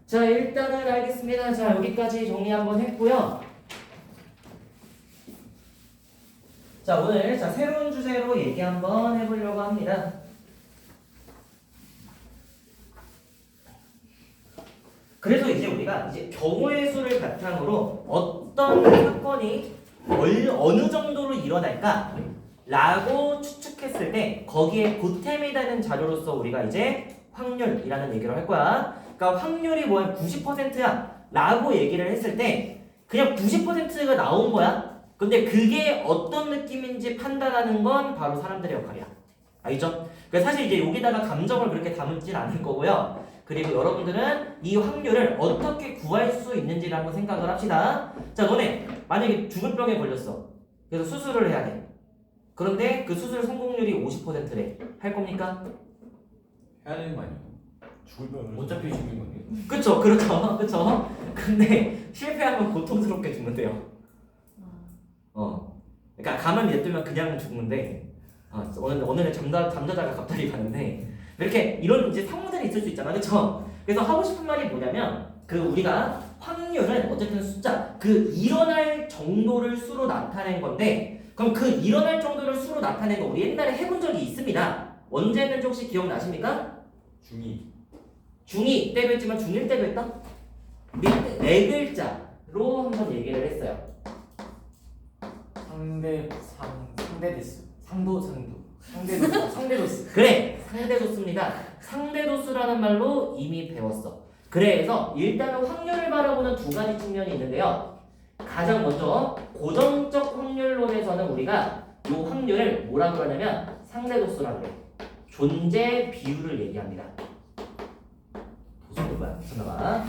자, 일단은 알겠습니다. 자, 여기까지 정리 한번 했고요. 자, 오늘 새로운 주제로 얘기 한번 해보려고 합니다. 그래서 이제 우리가 경우의 수를 바탕으로 어떤 사건이 어느 정도로 일어날까? 라고 추측했을 때 거기에 보탬이 되는 자료로서 우리가 이제 확률이라는 얘기를 할 거야. 그러니까 확률이 뭐야? 90%야 라고 얘기를 했을 때 그냥 90%가 나온 거야. 근데 그게 어떤 느낌인지 판단하는 건 바로 사람들의 역할이야. 알죠? 그래서 사실 이제 여기다가 감정을 그렇게 담진 않을 거고요. 그리고 여러분들은 이 확률을 어떻게 구할 수 있는지를 한번 생각을 합시다. 자, 너네 만약에 죽을 병에 걸렸어. 그래서 수술을 해야 돼. 그런데 그 수술 성공률이 50%래. 할 겁니까? 해야 되는 거 아니야? 죽을 병을 어차피 죽는 건데. 그쵸, 그렇죠, 그쵸. 근데 실패하면 고통스럽게 죽는데요. 그러니까 가만히 냅두면 그냥 죽는데, 오늘은 잠자다가 갑자기 가는데 이렇게 이런 이제 상황들이 있을 수 있잖아, 그쵸? 그래서 하고 싶은 말이 뭐냐면 우리가 확률은 어쨌든 숫자, 일어날 정도를 수로 나타낸 건데, 그럼 일어날 정도를 수로 나타낸 거 우리 옛날에 해본 적이 있습니다. 언제 했는지 혹시 기억나십니까? 중2 때도 했지만 중1 때도 했다? 우리 네 글자로 한번 얘기를 했어요. 상대도수. 그래, 상대도수입니다. 상대도수라는 말로 이미 배웠어. 그래서 일단은 확률을 바라보는 두 가지 측면이 있는데요. 가장 먼저 고정적 확률론에서는 우리가 이 확률을 뭐라고 하냐면 상대도수라고 해. 존재 비율을 얘기합니다. 도수는 뭐야? 잠깐만.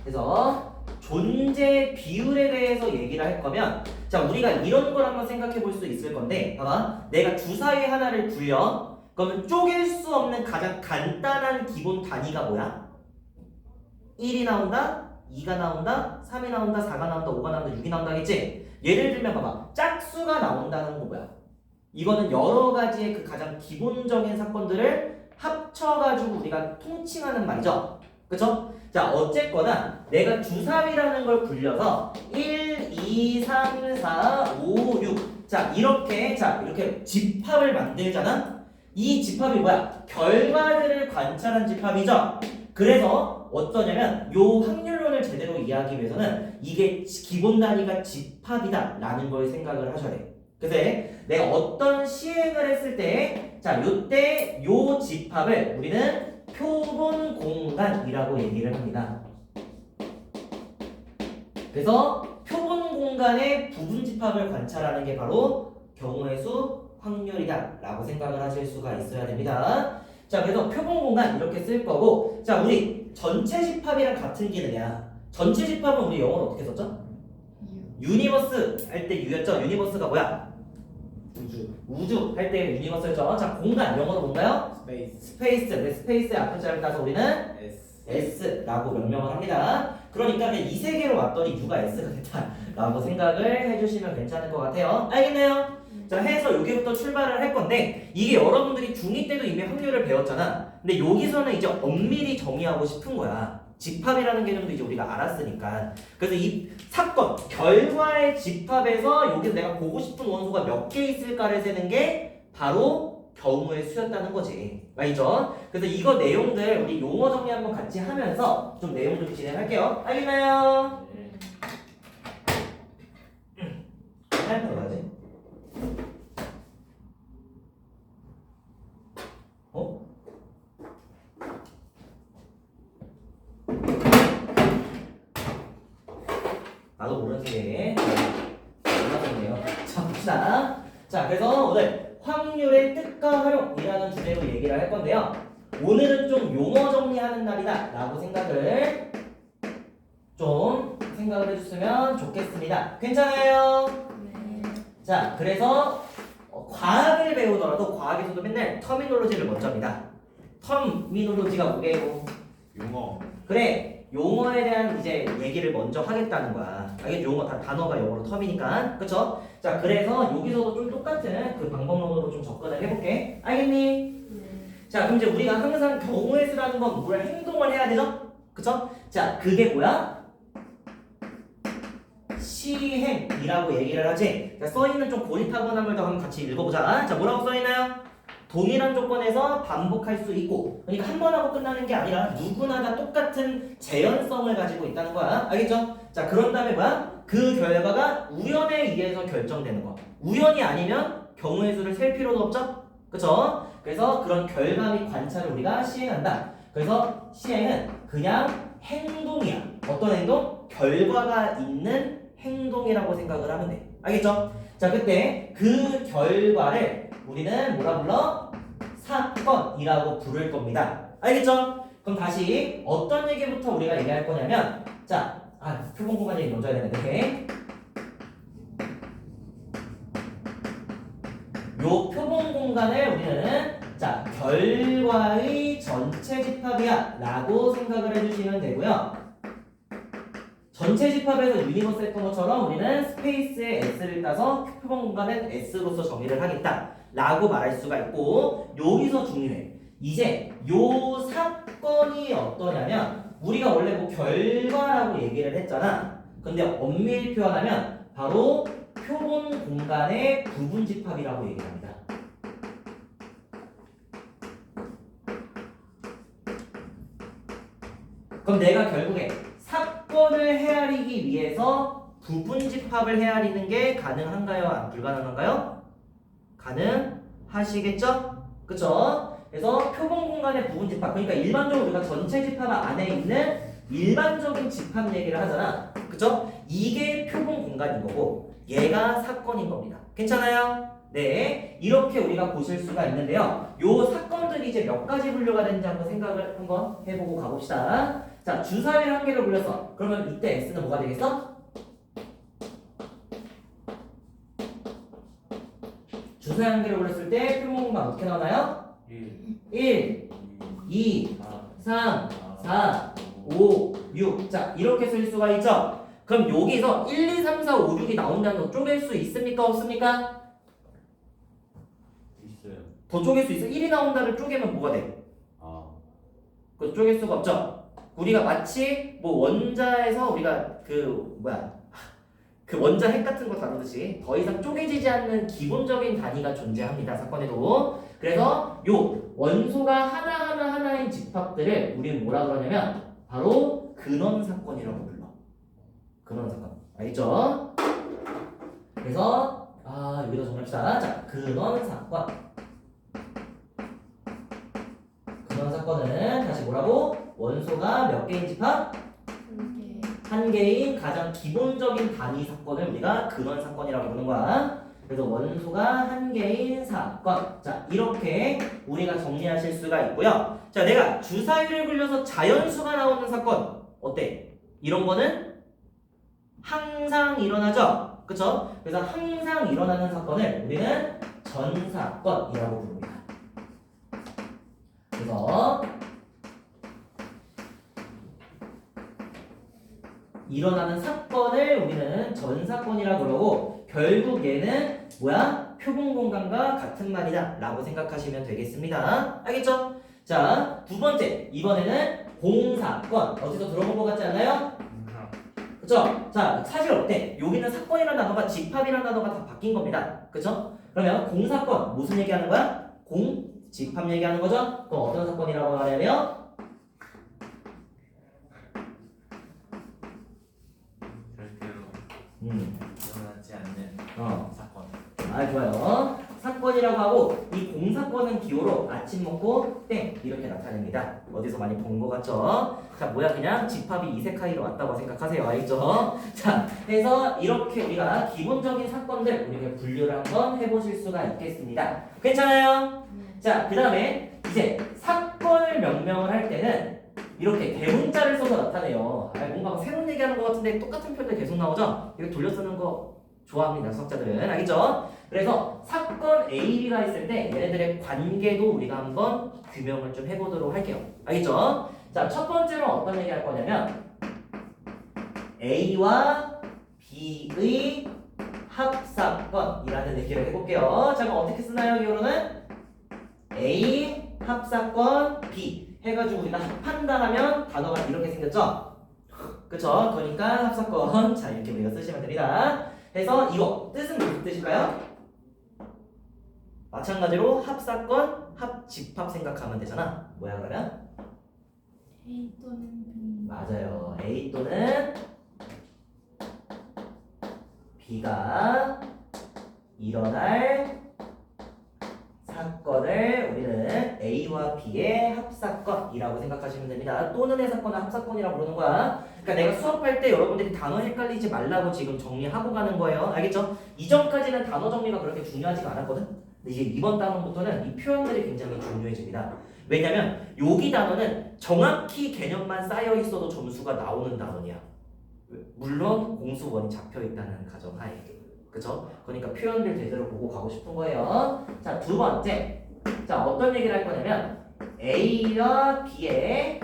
그래서 존재 비율에 대해서 얘기를 할 거면, 자, 우리가 이런 걸 한번 생각해 볼 수 있을 건데, 봐봐. 내가 주사위 하나를 굴려. 그러면 쪼갤 수 없는 가장 간단한 기본 단위가 뭐야? 1이 나온다, 2가 나온다, 3이 나온다, 4가 나온다, 5가 나온다, 6이 나온다 하겠지? 예를 들면 봐봐. 짝수가 나온다는 거 뭐야? 이거는 여러 가지의 가장 기본적인 사건들을 합쳐가지고 우리가 통칭하는 말이죠. 그쵸? 자, 어쨌거나 내가 주사위라는 걸 굴려서 1, 2, 3, 4, 5, 6 이렇게 집합을 만들잖아? 이 집합이 뭐야? 결과들을 관찰한 집합이죠? 그래서 어떠냐면 요 확률론을 제대로 이해하기 위해서는 이게 기본 단위가 집합이다 라는 걸 생각을 하셔야 돼. 그래서 내가 어떤 시행을 했을 때, 자, 요때 요 집합을 우리는 표본 공간이라고 얘기를 합니다. 그래서 표본 공간의 부분 집합을 관찰하는 게 바로 경우의 수 확률이다 라고 생각을 하실 수가 있어야 됩니다. 자, 그래서 표본 공간 이렇게 쓸 거고, 자, 우리 전체 집합이랑 같은 기능이야. 전체 집합은 우리 영어로 어떻게 썼죠? 유니버스 할 때 U였죠? 유니버스가 뭐야? 우주 할 때 유니버스였죠? 자, 공간 영어로 뭔가요? 스페이스. 네, 스페이스의 앞에 자를 따서 우리는 S라고 명명을 합니다. 그러니까 이 세 개로 왔더니 U가 S가 됐다라고 생각을 해주시면 괜찮을 것 같아요. 알겠나요? 자, 해서 여기부터 출발을 할 건데, 이게 여러분들이 중2 때도 이미 확률을 배웠잖아. 근데 여기서는 이제 엄밀히 정의하고 싶은 거야. 집합이라는 개념도 이제 우리가 알았으니까. 그래서 이 사건, 결과의 집합에서 여기서 내가 보고 싶은 원소가 몇 개 있을까를 세는 게 바로 경우의 수였다는 거지. 알죠? 그래서 이거 내용들 우리 용어 정리 한번 같이 하면서 좀 내용 좀 진행할게요. 알겠나요? 하얀 거 가지? 나도 모르는 세계에 몰랐었네요. 자, 봅시다. 자, 그래서 오늘 확률의 뜻과 활용이라는 주제로 얘기를 할 건데요. 오늘은 좀 용어 정리하는 날이다 라고 생각을 해주시면 좋겠습니다. 괜찮아요? 네. 자, 그래서 과학을 배우더라도 과학에서도 맨날 터미놀로지를 먼저 합니다. 터미놀로지가 뭐게요? 용어. 그래, 용어에 대한 이제 얘기를 먼저 하겠다는 거야. 알겠죠? 용어 단어가 영어로 텀이니까. 그쵸? 자, 그래서 여기서도 좀 똑같은 방법론으로 좀 접근을 해볼게. 알겠니? 자, 그럼 이제 우리가 항상 경우의 수라는 건 뭘 행동을 해야 되죠? 그쵸? 자, 그게 뭐야? 시행이라고 얘기를 하지. 자, 써있는 좀 고리타분한 말도 한번 같이 읽어보자. 자, 뭐라고 써있나요? 동일한 조건에서 반복할 수 있고, 그러니까 한 번 하고 끝나는 게 아니라 누구나 다 똑같은 재현성을 가지고 있다는 거야. 알겠죠? 자, 그런 다음에 뭐야? 그 결과가 우연에 의해서 결정되는 거. 우연이 아니면 경우의 수를 셀 필요도 없죠? 그쵸? 그래서 그런 결과 및 관찰을 우리가 시행한다. 그래서 시행은 그냥 행동이야. 어떤 행동? 결과가 있는 행동이라고 생각을 하면 돼. 알겠죠? 자, 그때 그 결과를 우리는 뭐라 불러? 사건이라고 부를 겁니다. 알겠죠? 그럼 다시 어떤 얘기부터 우리가 얘기할 거냐면, 자, 표본 공간 얘기 먼저 해야 되는데, 요 표본 공간을 우리는 자, 결과의 전체 집합이야 라고 생각을 해주시면 되고요. 전체 집합에서 유니버스 했던 것처럼 우리는 스페이스에 S를 따서 표본 공간은 S로서 정의를 하겠다 라고 말할 수가 있고, 여기서 중요해. 이제 요 사건이 어떠냐면, 우리가 원래 뭐 결과라고 얘기를 했잖아. 근데 엄밀히 표현하면 바로 표본 공간의 부분 집합이라고 얘기를 합니다. 그럼 내가 결국에 사건을 헤아리기 위해서 부분 집합을 헤아리는 게 가능한가요? 불가능한가요? 가능하시겠죠? 그쵸? 그래서 표본 공간의 부분 집합, 그러니까 일반적으로 우리가 전체 집합 안에 있는 일반적인 집합 얘기를 하잖아. 그쵸? 이게 표본 공간인 거고 얘가 사건인 겁니다. 괜찮아요? 네, 이렇게 우리가 보실 수가 있는데요. 요 사건들이 이제 몇 가지 분류가 되는지 한번 생각을 한번 해보고 가봅시다. 자, 주사위를 한 개를 굴렸어. 그러면 이때 X는 뭐가 되겠어? 주사위 한 개를 굴렸을 때 표본 공간 어떻게 나오나요? 1, 2, 3, 4, 5, 6. 자, 이렇게 쓸 수가 있죠? 그럼 여기서 1, 2, 3, 4, 5, 6이 나온다는 거 쪼갤 수 있습니까? 없습니까? 있어요. 더 쪼갤 수 있어. 1이 나온다를 쪼개면 뭐가 돼? 그거 쪼갤 수가 없죠? 우리가 마치 뭐 원자에서 우리가 그 원자 핵 같은 거 다루듯이 더 이상 쪼개지지 않는 기본적인 단위가 존재합니다. 사건에도. 그래서 요 원소가 하나하나인 집합들을 우리는 뭐라 그러냐면 바로 근원 사건이라고 불러. 근원 사건. 알겠죠? 그래서 여기다 정리합시다. 자, 근원 사건. 근원 사건은 다시 뭐라고? 원소가 몇 개인 집합? 한 개인 가장 기본적인 단위 사건을 우리가 근원 사건이라고 부르는 거야. 그래서 원소가 한 개인 사건. 자, 이렇게 우리가 정리하실 수가 있고요. 자, 내가 주사위를 굴려서 자연수가 나오는 사건 어때? 이런 거는 항상 일어나죠? 그쵸? 그래서 항상 일어나는 사건을 우리는 전사건이라고 부릅니다. 그래서 일어나는 사건을 우리는 전사건이라고 그러고, 결국 얘는 뭐야? 표본 공간과 같은 말이다 라고 생각하시면 되겠습니다. 알겠죠? 자, 두 번째, 이번에는 공사건. 어디서 들어본 것 같지 않나요? 그쵸? 자, 사실 어때? 여기는 사건이라는 단어가 집합이라는 단어가 다 바뀐 겁니다. 그쵸? 그러면 공사건 무슨 얘기하는 거야? 집합 얘기하는 거죠? 그럼 어떤 사건이라고 말하냐면 일어나지 않는 사건. 좋아요. 사건이라고 하고, 이 공사건은 기호로 아침 먹고 땡 이렇게 나타냅니다. 어디서 많이 본 것 같죠? 자, 뭐야, 그냥 집합이 이세카이로 왔다고 생각하세요. 알겠죠? 자, 그래서 이렇게 우리가 기본적인 사건들 우리가 분류를 한번 해보실 수가 있겠습니다. 괜찮아요? 자, 그 다음에 이제 사건을 명명을 할 때는 이렇게 대문자를 써서 나타내요. 뭔가 새로운 얘기하는 것 같은데 똑같은 표현들 계속 나오죠? 이거 돌려 쓰는 거 좋아합니다, 수학자들은. 알겠죠? 그래서 사건 A, B가 있을 때 얘네들의 관계도 우리가 한번 규명을 좀 해보도록 할게요. 알겠죠? 자, 첫 번째로 어떤 얘기 할 거냐면 A와 B의 합사건이라는 얘기를 해볼게요. 자, 그럼 어떻게 쓰나요, 기호로는? A 합사건 B 해가지고 우리가 합한다 하면 단어가 이렇게 생겼죠? 그쵸? 그러니까 합사건 자 이렇게 우리가 쓰시면 됩니다. 그래서 이거 뜻은 무슨 뜻일까요? 마찬가지로 합사건 합집합 생각하면 되잖아. 뭐야 그러면? A 또는 B. 맞아요. A 또는 B가 일어날 사건을 우리는 A와 B의 합사건이라고 생각하시면 됩니다. 또는의 사건을 합사건이라고 부르는 거야. 그러니까 내가 수업할 때 여러분들이 단어 헷갈리지 말라고 지금 정리하고 가는 거예요. 알겠죠? 이전까지는 단어 정리가 그렇게 중요하지가 않았거든. 근데 이제 이번 단원부터는 이 표현들이 굉장히 중요해집니다. 왜냐면 여기 단어는 정확히 개념만 쌓여 있어도 점수가 나오는 단어냐. 물론 공수원이 잡혀 있다는 가정하에. 그쵸? 그러니까 표현들 제대로 보고 가고 싶은 거예요. 자, 두 번째. 자, 어떤 얘기를 할 거냐면 A와 B의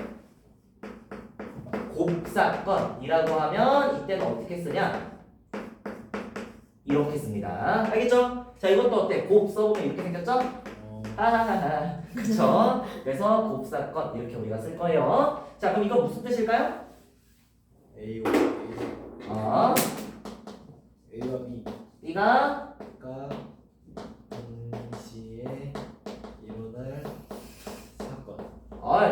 곱사건이라고 하면 이때는 어떻게 쓰냐? 이렇게 씁니다. 알겠죠? 자, 이것도 어때? 곱 써보면 이렇게 생겼죠? 하하하하. 그쵸? 그래서 곱사건 이렇게 우리가 쓸 거예요. 자, 그럼 이거 무슨 뜻일까요? A와 B가 B가 동시에 일어날 사건.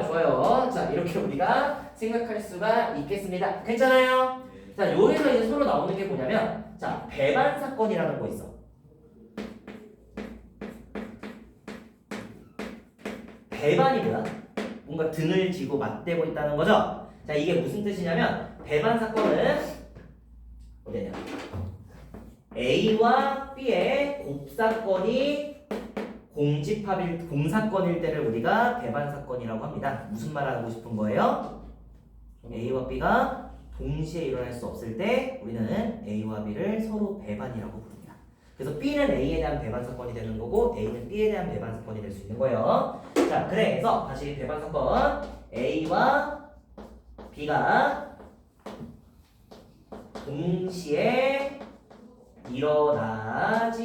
좋아요. 자, 이렇게 우리가 생각할 수가 있겠습니다. 괜찮아요? 자, 여기서 이제 서로 나오는 게 뭐냐면, 자, 배반 사건이라는 거 있어. 배반이 뭐야? 뭔가 등을 쥐고 맞대고 있다는 거죠? 자, 이게 무슨 뜻이냐면, 배반 사건은 어디냐? A와 B의 곱사건이 공사건일 때를 우리가 배반 사건이라고 합니다. 무슨 말 하고 싶은 거예요? A와 B가 동시에 일어날 수 없을 때 우리는 A와 B를 서로 배반이라고 부릅니다. 그래서 B는 A에 대한 배반 사건이 되는 거고 A는 B에 대한 배반 사건이 될 수 있는 거예요. 자, 그래서 다시 배반 사건 A와 B가 동시에 일어나지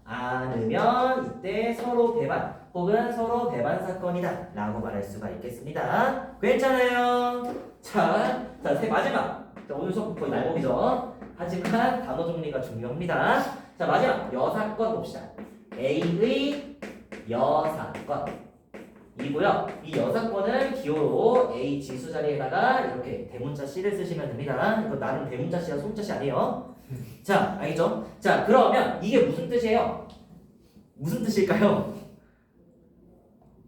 않으면 이때 서로 배반 혹은 서로 배반 사건이다 라고 말할 수가 있겠습니다. 괜찮아요? 자, 마지막. 자, 오늘 수업 거의 날목이죠. 하지만 단어 정리가 중요합니다. 자, 마지막 여사건 봅시다. A의 여사건 이고요. 이 여사건은 기호로 A 지수 자리에다가 이렇게 대문자 C를 쓰시면 됩니다. 이거 나름 대문자 C야 소문자 C 아니에요. 자, 알겠죠? 자, 그러면 이게 무슨 뜻이에요? 무슨 뜻일까요?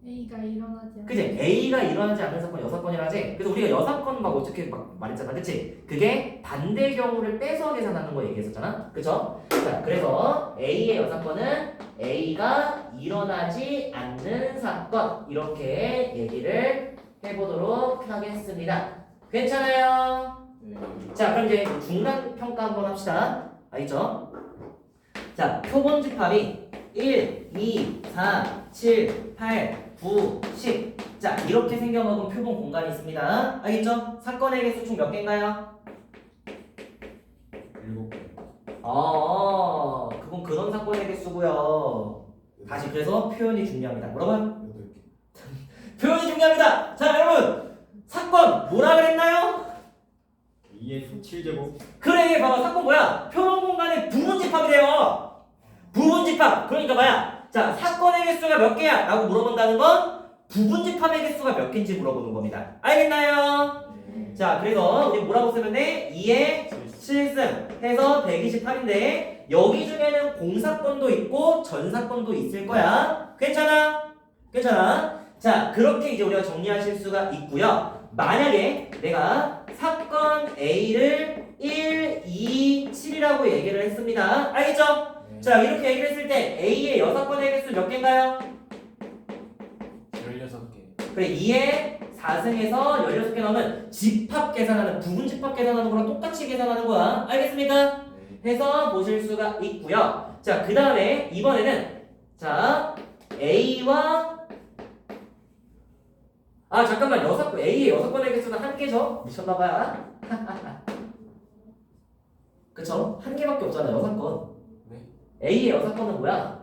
A가 일어나지 않는. 그치? A가 일어나지 않는 사건 여사건이라 하지? 그래서 우리가 여사건 막 어떻게 막 말했잖아. 그치? 그게 반대 경우를 빼서 계산하는 거 얘기했었잖아. 그쵸? 자, 그래서 A의 여사건은 A가 일어나지 않는 사건 이렇게 얘기를 해보도록 하겠습니다. 괜찮아요? 자, 그럼 이제 중간 평가 한번 합시다. 알겠죠? 자, 표본 집합이 1, 2, 4, 7, 8, 9, 10. 자, 이렇게 생겨먹은 표본 공간이 있습니다. 알겠죠? 사건의 개수 총 몇 개인가요? 7개. 그건 그런 사건의 개수고요. 다시 그래서 표현이 중요합니다. 뭐라고요? 8개. 표현이 중요합니다. 자, 여러분 사건 뭐라 그랬나요? 2의 7제곱. 그래, 봐봐. 사건 뭐야? 표본 공간의 부분 집합이래요. 부분 집합. 그러니까 뭐야? 자, 사건의 개수가 몇 개야? 라고 물어본다는 건 부분 집합의 개수가 몇 개인지 물어보는 겁니다. 알겠나요? 자, 그래서 우리 뭐라고 쓰면 돼? 2의 7승 해서 128인데 여기 중에는 공사건도 있고 전사건도 있을 거야. 괜찮아? 괜찮아? 자, 그렇게 이제 우리가 정리하실 수가 있고요. 만약에 내가 사건 A를 1, 2, 7이라고 얘기를 했습니다. 알겠죠? 자, 이렇게 얘기를 했을 때 A의 여사건의 개수 몇 개인가요? 16개. 그래, 2의 4승에서 16개 나오면 집합 계산하는, 부분 집합 계산하는 거랑 똑같이 계산하는 거야. 알겠습니까? 해서 보실 수가 있고요. 자, 그 다음에 이번에는 자, A와 잠깐만, A의 여사건의 개수는 한 개죠? 미쳤나봐요. 그쵸? 한 개밖에 없잖아, 여사건. 네. A의 여사건은 뭐야?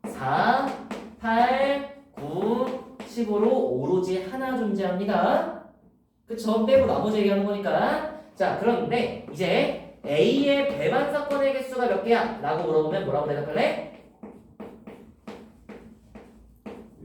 4, 8, 9, 15로 오로지 하나 존재합니다. 그쵸? 빼고 나머지 얘기하는 거니까. 자, 그런데 이제 A의 배반 사건의 개수가 몇 개야? 라고 물어보면 뭐라고 대답할래?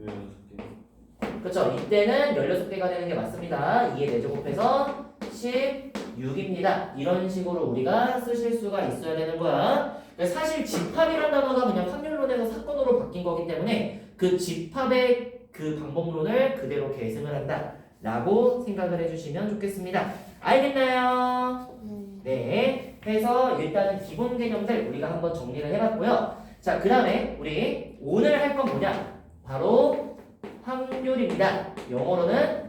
16개. 그쵸? 이때는 16개가 되는 게 맞습니다. 2의 4제곱 곱해서 16입니다. 이런 식으로 우리가 쓰실 수가 있어야 되는 거야. 사실 집합이라는 단어가 그냥 확률론에서 사건으로 바뀐 거기 때문에 그 집합의 그 방법론을 그대로 계승을 한다 라고 생각을 해주시면 좋겠습니다. 알겠나요? 네. 해서 일단은 기본 개념들 우리가 한번 정리를 해봤고요. 자, 그 다음에 우리 오늘 할 건 뭐냐? 바로 확률입니다. 영어로는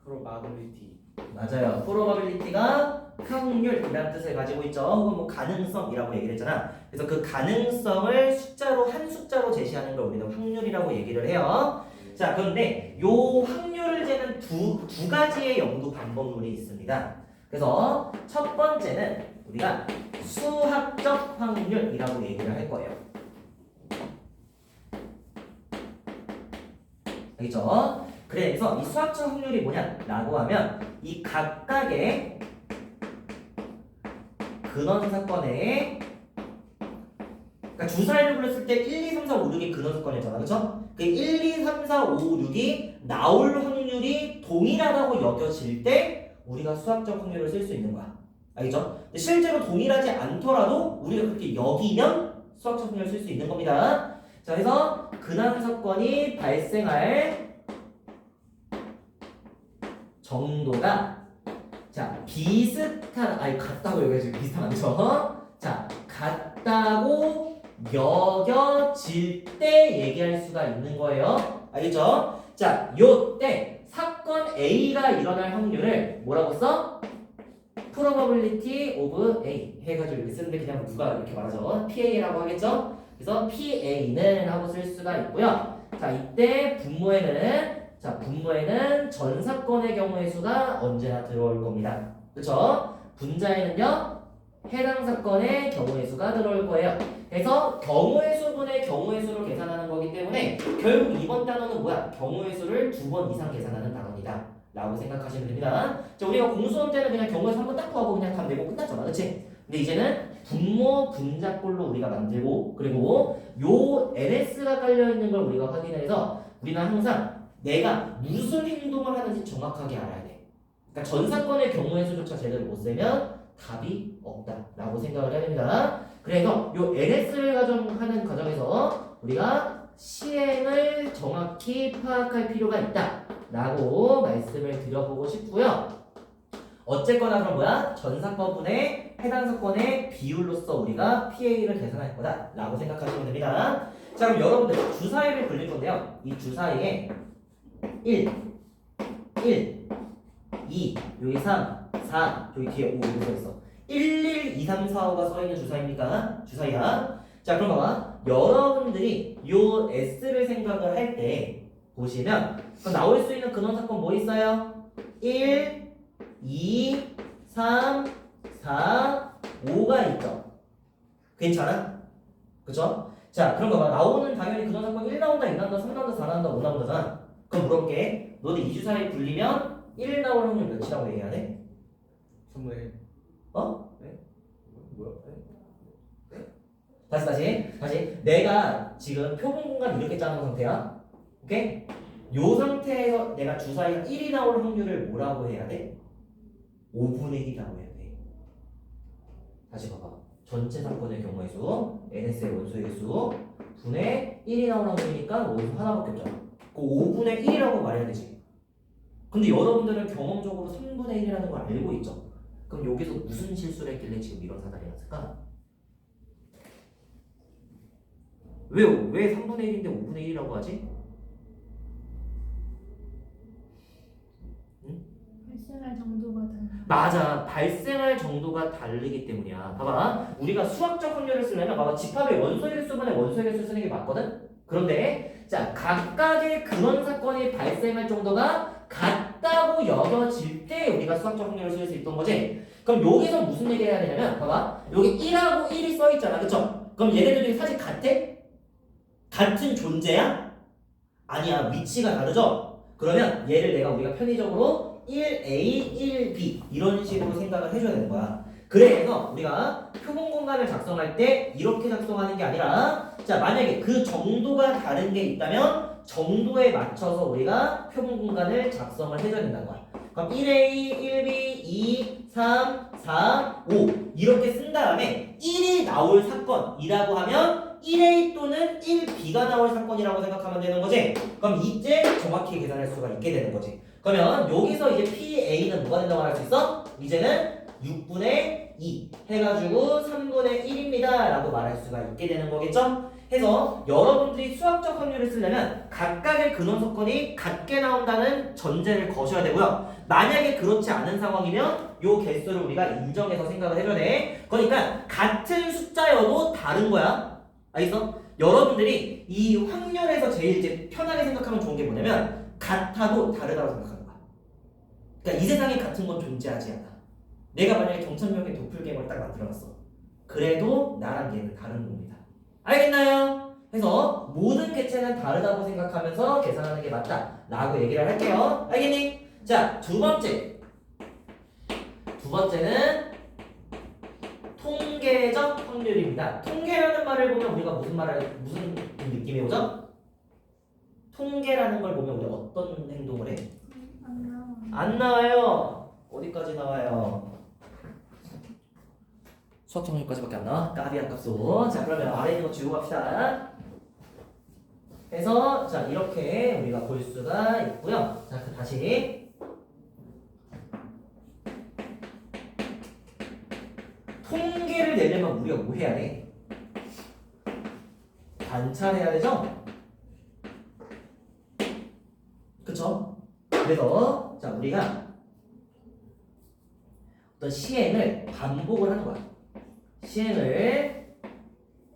probability. 맞아요. probability가 확률이라는 뜻을 가지고 있죠. 혹은 뭐 가능성이라고 얘기를 했잖아. 그래서 그 가능성을 숫자로 한 숫자로 제시하는 걸 우리는 확률이라고 얘기를 해요. 자, 그런데 요 확률을 재는 두 가지의 연구 방법론이 있습니다. 그래서 첫 번째는 우리가 수학적 확률이라고 얘기를 할 거예요. 알겠죠? 그래서 이 수학적 확률이 뭐냐라고 하면 이 각각의 근원 사건의 그러니까 주사위를 불렀을 때 1, 2, 3, 4, 5, 6이 근원 사건이었잖아. 그쵸? 그 1, 2, 3, 4, 5, 6이 나올 확률이 동일하다고 여겨질 때 우리가 수학적 확률을 쓸 수 있는 거야. 알겠죠? 근데 실제로 동일하지 않더라도 우리가 그렇게 여기면 수학적 확률을 쓸 수 있는 겁니다. 자, 그래서 근원 사건이 발생할 정도가 자 비슷한 아니 같다고 여겨지고 비슷한 거죠. 자 같다고 여겨질 때 얘기할 수가 있는 거예요. 알겠죠? 자 요때 사건 A가 일어날 확률을 뭐라고 써? probability of A 해가지고 이렇게 쓰는데 그냥 누가 이렇게 말하죠. PA라고 하겠죠? 그래서 PA는 하고 쓸 수가 있고요. 자 이때 분모에는 전 사건의 경우의 수가 언제나 들어올 겁니다. 그렇죠? 분자에는요 해당 사건의 경우의 수가 들어올 거예요. 그래서 경우의 수분의 경우의 수를 계산하는 거기 때문에 결국 이번 단어는 뭐야? 경우의 수를 2번 이상 계산하는 단어입니다. 라고 생각하시면 됩니다. 자, 우리가 공수원 때는 그냥 경우의 수 한 번 딱 구하고 그냥 답 내고 끝났잖아. 그렇지? 근데 이제는 분모 분자꼴로 우리가 만들고 그리고 요 NS가 깔려있는 걸 우리가 확인해서 우리는 항상 내가 무슨 행동을 하는지 정확하게 알아야 돼. 그러니까 전 사건의 경우의 수조차 제대로 못 세면 답이 없다라고 생각을 해야 됩니다. 그래서 요 NS를 가정하는 과정에서 우리가 시행을 정확히 파악할 필요가 있다라고 말씀을 드려보고 싶고요. 어쨌거나 그럼 뭐야? 전 사건분의 해당 사건의 비율로서 우리가 PA를 계산할 거다라고 생각하시면 됩니다. 자, 그럼 여러분들 주사위를 굴릴 건데요. 이 주사위에 1, 2, 여기 3, 4, 여기 뒤에 5 이렇게 써있어. 1, 1, 2, 3, 4, 5가 써있는 주사위입니까? 주사위야. 자, 그럼 봐봐. 여러분들이 요 S를 생각을 할 때 보시면 그럼 나올 수 있는 근원 사건 뭐 있어요? 1, 2, 3, 4, 5가 있죠. 괜찮아? 그쵸? 자, 그럼 봐봐. 나오는 당연히 근원 사건 1 나온다, 2 나온다, 3 나온다, 4 나온다, 5 나온다잖아. 그럼 물어볼게. 너네 이 주사위 굴리면 1 나올 확률 몇이라고 얘기해야 돼? 3분의 1. 어? 네? 뭐야? 네? 다시. 내가 지금 표본 공간 이렇게 짜는 상태야. 오케이? 요 상태에서 내가 주사위가 1이 나올 확률을 뭐라고 해야 돼? 5분의 1이라고 해야 돼. 다시 봐봐. 전체 사건의 경우의 수, NS의 원소의 수, 분의 1이 나올 확률이니까 원소 하나밖에 없잖아. 그 5분의 1이라고 말해야 되지. 근데 여러분들은 경험적으로 3분의 1이라는 걸 알고 있죠. 그럼 여기서 무슨 실수를 했길래 지금 이런 사달이 났을까? 왜 3분의 1인데 5분의 1이라고 하지? 발생할 정도가 달라. 맞아. 발생할 정도가 다르기 때문이야. 봐봐. 우리가 수학적 확률을 쓰려면 봐봐. 집합의 원소의 개수분의 원소의 개수 쓰는 게 맞거든? 그런데 자 각각의 근원 사건이 발생할 정도가 같다고 여겨질 때 우리가 수학적 확률을 쓸 수 있던 거지. 그럼 여기서 무슨 얘기를 해야 되냐면 봐봐. 여기 1하고 1이 써있잖아. 그쵸? 그럼 얘네들이 사실 같아? 같은 존재야? 아니야. 위치가 다르죠? 그러면 얘를 우리가 편의적으로 1A, 1B 이런 식으로 생각을 해줘야 되는 거야. 그래서 우리가 표본 공간을 작성할 때 이렇게 작성하는 게 아니라 자 만약에 그 정도가 다른 게 있다면 정도에 맞춰서 우리가 표본 공간을 작성을 해줘야 된다는 거야. 그럼 1A, 1B, 2, 3, 4, 5 이렇게 쓴 다음에 1이 나올 사건이라고 하면 1A 또는 1B가 나올 사건이라고 생각하면 되는 거지. 그럼 이때 정확히 계산할 수가 있게 되는 거지. 그러면 여기서 이제 PA는 뭐가 된다고 할 수 있어? 이제는 6분의 2 해가지고 3분의 1입니다 라고 말할 수가 있게 되는 거겠죠? 해서 여러분들이 수학적 확률을 쓰려면 각각의 근원석건이 같게 나온다는 전제를 거셔야 되고요. 만약에 그렇지 않은 상황이면 요 개수를 우리가 인정해서 생각을 해줘야 돼. 그러니까 같은 숫자여도 다른 거야. 알겠어? 여러분들이 이 확률에서 제일 이제 편하게 생각하면 좋은 게 뭐냐면 같아도 다르다고 생각하는 거야. 그러니까 이 세상에 같은 건 존재하지 않아. 내가 만약에 경천명의 도플갱어를 딱 만들어놨어. 그래도 나랑 얘는 다른 겁니다. 알겠나요? 그래서 모든 개체는 다르다고 생각하면서 계산하는 게 맞다 라고 얘기를 할게요. 알겠니? 자, 두 번째는 통계적 확률입니다. 통계라는 말을 보면 우리가 무슨 느낌이 오죠? 통계라는 걸 보면 우리가 어떤 행동을 해? 안 나와. 안 나와요. 어디까지 나와요? 수학 정률까지밖에 안 나와? 까비 아깝소. 자, 그러면 아래 있는 거 지우고 갑시다. 그래서 자 이렇게 우리가 볼 수가 있고요. 자, 다시 통계를 내려면 우리가 뭐 해야 돼? 관찰해야 되죠? 그쵸? 그래서 자 우리가 어떤 시행을 반복을 하는 거야. 시행을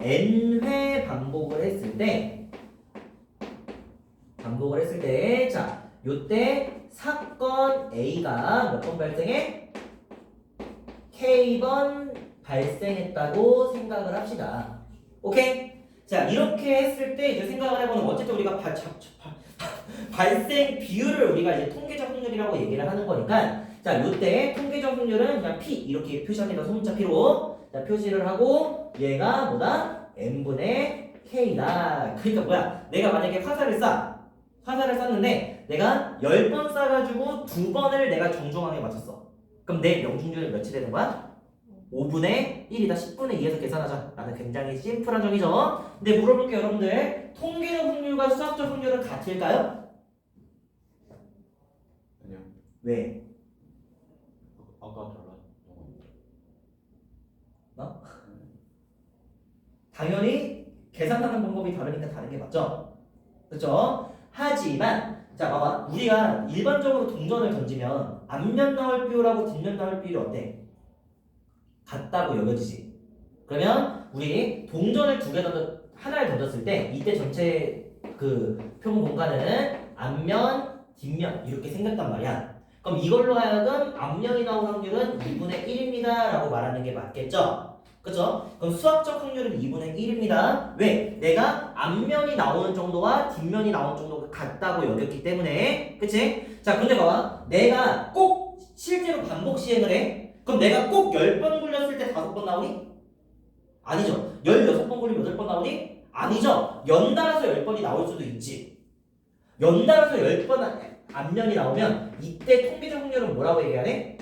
n회 반복을 했을 때 자 요때 사건 A가 몇 번 발생해? K번 발생했다고 생각을 합시다. 오케이? 자 이렇게 했을 때 이제 생각을 해보는 어쨌든 우리가 발생 비율을 우리가 이제 통계적 확률이라고 얘기를 하는 거니까 자 요때 통계적 확률은 그냥 P 이렇게 표시합니다. 소문자 P로 자 표시를 하고 얘가 뭐다? n분의 K다. 그러니까 뭐야? 내가 만약에 화살을 쐈는데 내가 10번 쏴가지고 2번을 내가 정중앙에 맞췄어. 그럼 내 명중률은 몇이 되는 거야? 5분의 1이다. 10분의 2에서 계산하자 라는 굉장히 심플한 정의죠. 근데 물어볼게요 여러분들, 통계적 확률과 수학적 확률은 같을까요? 아니요. 왜? 아까 달랐던 거. 당연히 계산하는 방법이 다르니까 다른 게 맞죠? 그렇죠? 하지만 자 봐봐, 우리가 일반적으로 동전을 던지면 앞면 나올 비율하고 뒷면 나올 비율이 어때? 같다고 여겨지지. 그러면 우리 동전을 하나를 던졌을 때 이때 전체 그 표본 공간은 앞면, 뒷면 이렇게 생겼단 말이야. 그럼 이걸로 하여금 앞면이 나올 확률은 2분의 1입니다 라고 말하는 게 맞겠죠? 그쵸? 그럼 수학적 확률은 2분의 1입니다. 왜? 내가 앞면이 나오는 정도와 뒷면이 나오는 정도가 같다고 여겼기 때문에. 그치? 자, 근데 봐봐. 내가 꼭 실제로 반복 시행을 해. 그럼 내가 꼭 10번 굴렸을 때 5번 나오니? 아니죠. 16번 굴리면 8번 나오니? 아니죠. 연달아서 10번이 나올 수도 있지. 연달아서 10번 앞면이 나오면 이때 통계적 확률은 뭐라고 얘기하네?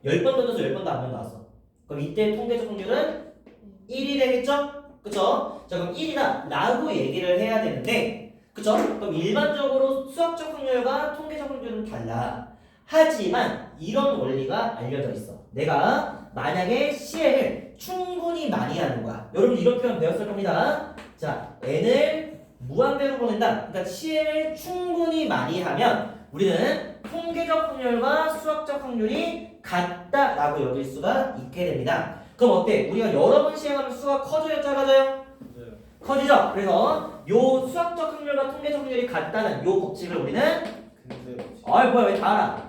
10번 던져서 10번 다 앞면 나왔어. 그럼 이때 통계적 확률은 1이 되겠죠? 그쵸? 자, 그럼 1이다 라고 얘기를 해야 되는데, 그쵸? 그럼 일반적으로 수학적 확률과 통계적 확률은 달라. 하지만 이런 원리가 알려져 있어. 내가 만약에 시행을 충분히 많이 하는 거야. 여러분 이런 표현 배웠을 겁니다. 자, n을 무한대로 보낸다. 그러니까 시행을 충분히 많이 하면 우리는 통계적 확률과 수학적 확률이 같다라고 여길 수가 있게 됩니다. 그럼 어때? 우리가 여러 번 시행하면 수가 커져요, 작아져요? 네. 커지죠? 그래서 요 수학적 확률과 통계적 확률이 같다는 요 법칙을 우리는 근데 뭐야 왜 다 알아?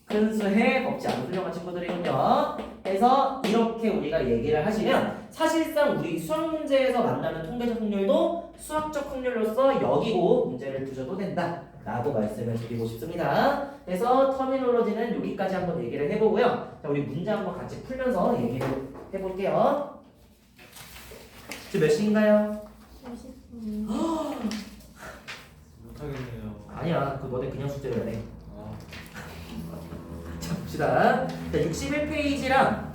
큰 수의 법칙 아주 훌륭한 친구들이군요. 그래서 이렇게 우리가 얘기를 하시면 사실상 우리 수학 문제에서 만나는 통계적 확률도 수학적 확률로서 여기고 문제를 두셔도 된다 라고 말씀을 드리고 싶습니다. 그래서 터미놀로지는 여기까지 한번 얘기를 해보고요. 자, 우리 문제 한번 같이 풀면서 얘기를 해볼게요. 지금 몇 시인가요? 50분. 못하겠네요. 아니야, 그 너네 그냥 숙제를 해야 돼. 아, 자, 봅시다. 자, 61페이지랑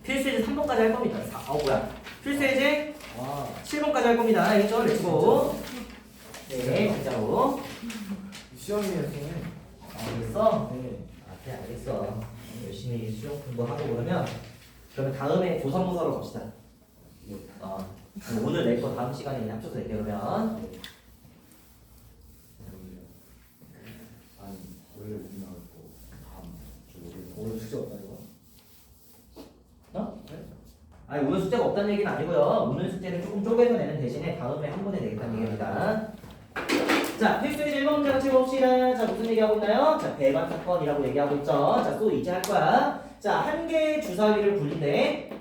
필수예제 3번까지 할 겁니다. 필수예제 와, 7번까지 할 겁니다. 알겠죠? 렛츠고. 네, 진짜로. 시험이에요, 선생님. 알겠어? 네. 그래, 알겠어. 열심히 수영 공부하고 그러면 다음에 조선모사로 갑시다. 오늘 낼 거 다음 시간에 합쳐서 낼게요, 그러면. 아니, 원래 우리 나올 거 다음 주 월요일. 오늘 숙제 없다, 이거. 네? 아니, 오늘 숙제가 없다는 얘기는 아니고요. 오늘 숙제를 조금 쪼개서 내는 대신에 다음에 한 번에 내겠다는 얘기입니다. 자, 필수의 1번 문제 같이 봅시다. 자, 무슨 얘기하고 있나요? 자, 배반 사건이라고 얘기하고 있죠. 자, 또 이제 할 거야. 자, 한 개의 주사위를 굴린데,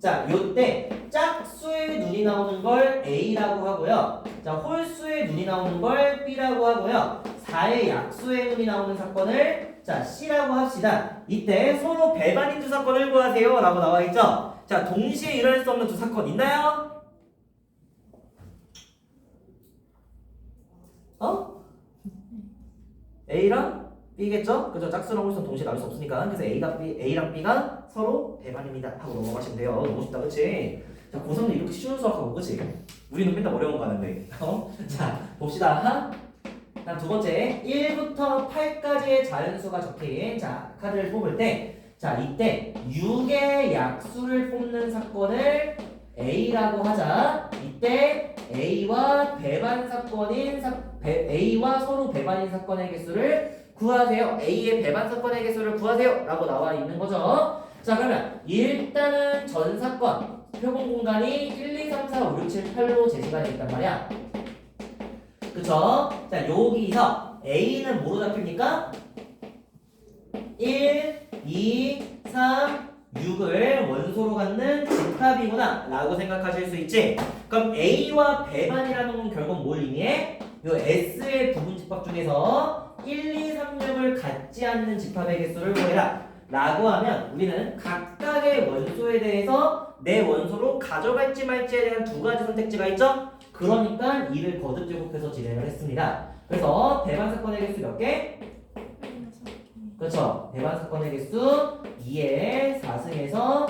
자, 요때 짝수의 눈이 나오는 걸 A라고 하고요. 자, 홀수의 눈이 나오는 걸 B라고 하고요. 4의 약수의 눈이 나오는 사건을 자, C라고 합시다. 이때 서로 배반인 두 사건을 구하세요 라고 나와 있죠. 자, 동시에 일어날 수 없는 두 사건 있나요? A랑 B겠죠? 그죠? 짝수랑 홀수는 동시에 나올 수 없으니까. 그래서 A랑 B가 서로 배반입니다 하고 넘어가시면 돼요. 너무 쉽다, 그치? 자, 고3은 이렇게 쉬운 수학하고, 그치? 우리는 맨날 어려운 거 가는데. 자, 봅시다. 다음 두 번째, 1부터 8까지의 자연수가 적힌 자, 카드를 뽑을 때, 자, 이때 6의 약수를 뽑는 사건을 A라고 하자. 이때 A와 배반 사건인 A와 서로 배반인 사건의 개수를 구하세요. A의 배반 사건의 개수를 구하세요. 라고 나와 있는 거죠. 자, 그러면 일단은 전 사건 표본 공간이 1, 2, 3, 4, 5, 6, 7, 8로 제시가 되어 있단 말이야. 그쵸? 자, 여기서 A는 뭐로 잡힙니까? 1, 2, 3, 6을 원소로 갖는 집합이구나 라고 생각하실 수 있지. 그럼 A와 배반이라는 건 결국 뭘 의미해? 요 S의 부분 집합 중에서 1, 2, 3, 6을 갖지 않는 집합의 개수를 구해라 라고 하면 우리는 각각의 원소에 대해서 내 원소로 가져갈지 말지에 대한 두 가지 선택지가 있죠? 그러니까 이를 거듭 제곱해서 진행을 했습니다. 그래서 배반 사건의 개수 몇 개? 그렇죠. 배반 사건의 개수 2의 4승에서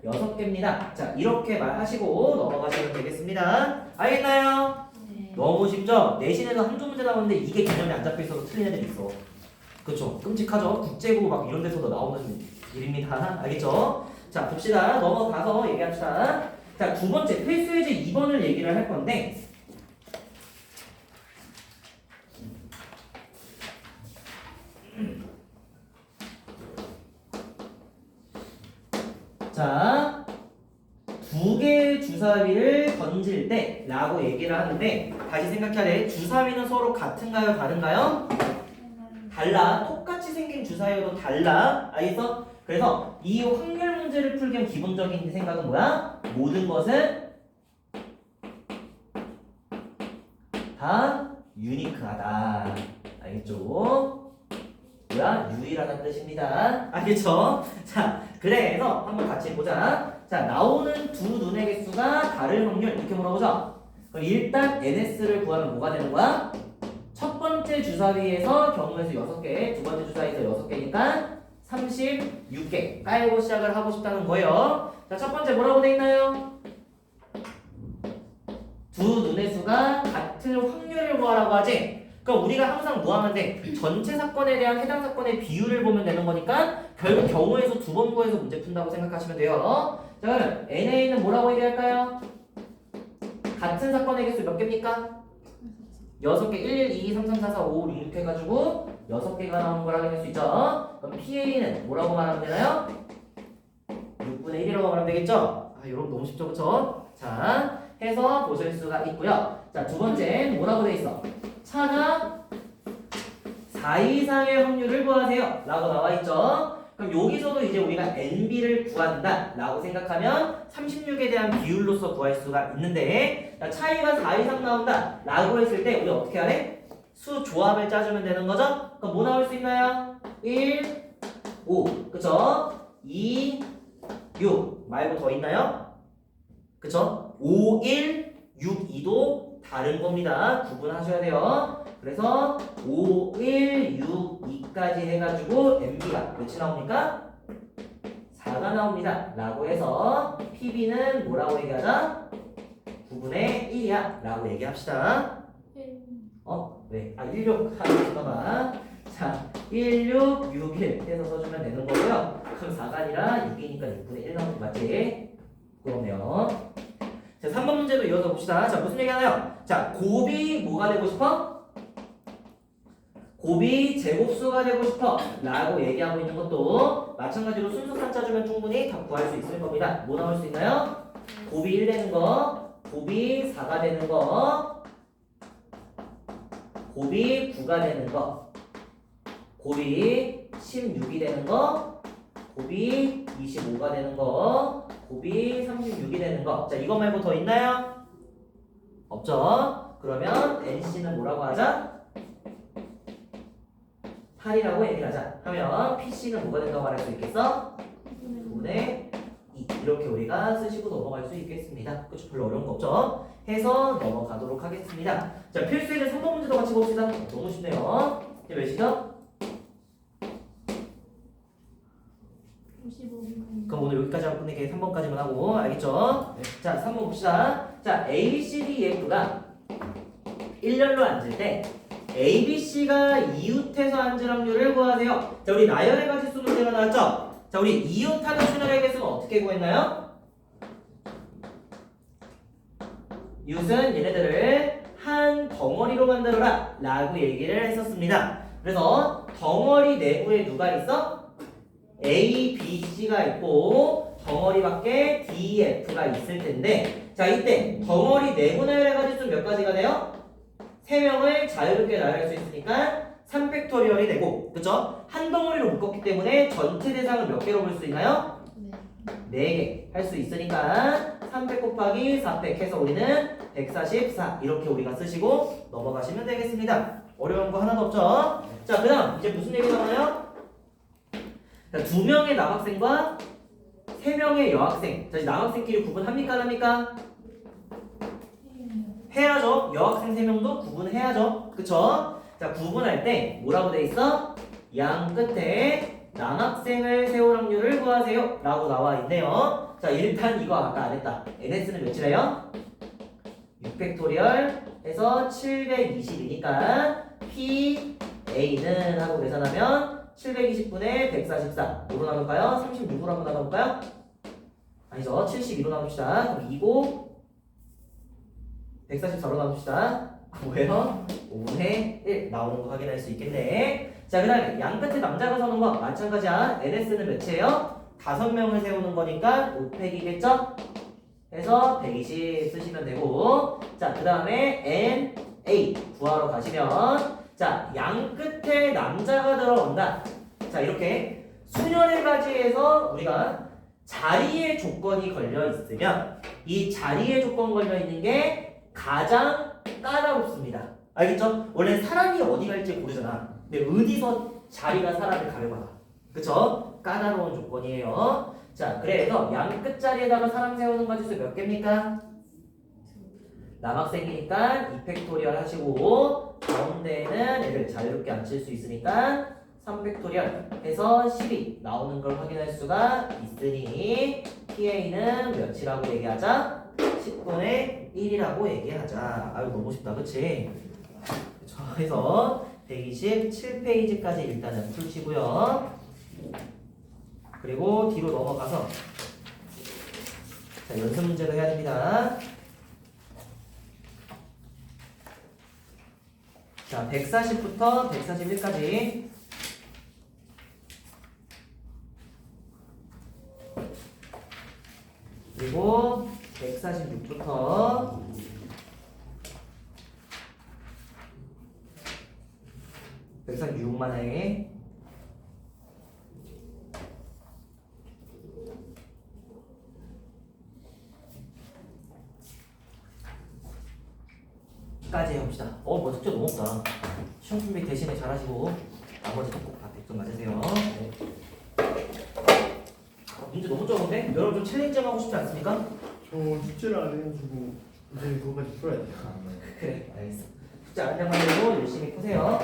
16개입니다. 자, 이렇게 말하시고 넘어가시면 되겠습니다. 알겠나요? 네. 너무 쉽죠? 내신에서 한두 문제 나오는데 이게 개념이 안 잡혀 있어서 틀린 애들이 있어. 그렇죠. 끔찍하죠? 국제고 막 이런 데서도 나오는 일입니다. 알겠죠? 자, 봅시다. 넘어가서 얘기합시다. 자, 두 번째 필수예제 2번을 얘기를 할 건데, 자, 두 개의 주사위를 던질 때 라고 얘기를 하는데, 다시 생각해야 돼. 주사위는 서로 같은가요? 다른가요? 달라. 똑같이 생긴 주사위여도 달라. 알겠어? 그래서 이 확률 문제를 풀기 위한 기본적인 생각은 뭐야? 모든 것은 다 유니크하다. 알겠죠? 뭐야? 유일하다는 뜻입니다. 알겠죠? 자, 그래서 한번 같이 보자. 자, 나오는 두 눈의 개수가 다를 확률 이렇게 물어보죠. 그럼 일단 NS를 구하면 뭐가 되는 거야? 첫 번째 주사위에서 경우에서 6개, 두 번째 주사위에서 6개니까 36개 깔고 시작을 하고 싶다는 거예요. 자, 첫 번째 뭐라고 돼 있나요? 두 눈의 수가 같을 확률을 구하라고 하지. 그럼 우리가 항상 뭐 하면 돼? 전체 사건에 대한 해당 사건의 비율을 보면 되는 거니까 결국 경우에서 두 번 구해서 문제 푼다고 생각하시면 돼요. 자, 그러면 NA는 뭐라고 얘기할까요? 같은 사건의 개수 몇 개입니까? 6개, 1, 2, 3, 3, 4, 4, 5, 6, 6 해가지고 6개가 나오는 걸 확인할 수 있죠. 그럼 PA는 뭐라고 말하면 되나요? 6분의 1이라고 말하면 되겠죠? 아, 여러분 너무 쉽죠, 그쵸? 자, 해서 보실 수가 있고요. 자, 두 번째 뭐라고 돼 있어? 차가 4 이상의 확률을 구하세요 라고 나와있죠. 그럼 여기서도 이제 우리가 NB를 구한다 라고 생각하면 36에 대한 비율로서 구할 수가 있는데, 차이가 4 이상 나온다 라고 했을 때 우리 어떻게 하래? 수 조합을 짜주면 되는 거죠. 그럼 뭐 나올 수 있나요? 1, 5 그쵸? 2, 6 말고 더 있나요? 그쵸? 5, 1, 6, 2도 다른 겁니다. 구분하셔야 돼요. 그래서 5, 1, 6, 2까지 해가지고 MB가 몇이 나옵니까? 4가 나옵니다 라고 해서 PB는 뭐라고 얘기하자? 9분의 1이야 라고 얘기합시다. 왜? 16 잠깐만. 자, 1, 6, 6, 1 해서 써주면 되는 거고요. 그럼 4가 아니라 6이니까 6분의 1 나오는 거 맞지? 그러면 자, 3번 문제도 이어서 봅시다. 자, 무슨 얘기 하나요? 자, 곱이 뭐가 되고 싶어? 곱이 제곱수가 되고 싶어 라고 얘기하고 있는 것도 마찬가지로 순서상 짜주면 충분히 다 구할 수 있을 겁니다. 뭐 나올 수 있나요? 곱이 1 되는 거, 곱이 4가 되는 거, 곱이 9가 되는 거, 곱이 16이 되는 거, 곱이 25가 되는 거, 곱이 36이 되는 거. 자, 이거 말고 더 있나요? 없죠? 그러면 NC는 뭐라고 하자? 8이라고 얘기를 하자. 하면 PC는 뭐가 된다고 말할 수 있겠어? 9분의 2. 이렇게 우리가 쓰시고 넘어갈 수 있겠습니다. 그쵸? 별로 어려운 거 없죠? 해서 넘어가도록 하겠습니다. 자, 필수에는 3번 문제도 같이 봅시다. 너무 쉽네요. 이제 몇 시죠? 55분. 그럼 오늘 여기까지 하고 끝내게 3번까지만 하고 알겠죠? 자, 3번 봅시다. 자, A, C, D, F가 일렬로 앉을 때 A, B, C가 이웃해서 앉을 확률을 구하세요. 자, 우리 나열의 가지수 문제가 나왔죠? 자, 우리 이웃하는 순열의 개수는 어떻게 구했나요? 이웃은 얘네들을 한 덩어리로 만들어라 라고 얘기를 했었습니다. 그래서 덩어리 내부에 누가 있어? A, B, C가 있고 덩어리 밖에 D, F가 있을 텐데, 자, 이때 덩어리 내부 나열의 가지수 몇 가지가 돼요? 3명을 자유롭게 나열할 수 있으니까 3팩토리얼이 되고, 그쵸? 한 덩어리로 묶었기 때문에 전체 대상을 몇 개로 볼 수 있나요? 4개 할 수 있으니까 3팩 곱하기 4팩 해서 우리는 144 이렇게 우리가 쓰시고 넘어가시면 되겠습니다. 어려운 거 하나도 없죠? 자, 그 다음 이제 무슨 얘기가 나와요? 자, 2명의 남학생과 3명의 여학생. 자, 남학생끼리 구분합니까? 안 합니까? 해야죠. 여학생 3명도 구분해야죠. 그쵸? 자, 구분할 때 뭐라고 돼 있어? 양 끝에 남학생을 세울 확률을 구하세요 라고 나와 있네요. 자, 일단 이거 아까 안 했다. NS는 몇이래요? 6팩토리얼 해서 720이니까 PA는 하고 계산하면 720분의 144 뭐로 나눌까요? 36으로 한번 나눠볼까요? 아니죠. 72로 나눕시다. 그럼 2고 144로 나눕시다. 뭐예요? 5분의 1 나오는 거 확인할 수 있겠네. 자, 그 다음에 양 끝에 남자가 서는 거 마찬가지야. NS는 몇이에요? 5명을 세우는 거니까 5팩이겠죠? 해서 120 쓰시면 되고, 자, 그 다음에 N, A 구하러 가시면, 자, 양 끝에 남자가 들어온다. 자, 이렇게 수열의 가지에서 우리가 자리의 조건이 걸려 있으면 이 자리의 조건 걸려 있는 게 가장 까다롭습니다. 알겠죠? 원래 사람이 어디 갈지 고르잖아. 근데 어디서 자리가 사람을 가려봐. 그쵸? 까다로운 조건이에요. 자, 그래서 양 끝자리에다가 사람 세우는 가지수 몇 개입니까? 남학생이니까 2팩토리얼 하시고 가운데에는 애들 자유롭게 앉힐 수 있으니까 3팩토리얼 해서 12 나오는 걸 확인할 수가 있으니 PA는 몇이라고 얘기하자? 10분의 1이라고 얘기하자. 아유, 너무 쉽다. 그치? 그쵸? 해서 127페이지까지 일단은 풀시고요. 그리고 뒤로 넘어가서 자, 연습 문제도 해야 됩니다. 자, 140부터 141까지 그리고 146부터 146 6만 해. 까지 해봅시다. 뭐 숙제 너무 없다. 시험 준비 대신에 잘하시고 나머지 다 100점 맞으세요. 네. 문제 너무 적은데? 여러분 좀 챌린징 하고 싶지 않습니까? 저 숙제를 안 해가지고 이제 그거까지 풀어야 돼요. 그래 알겠어. 숙제 안 하면 되고 열심히 푸세요.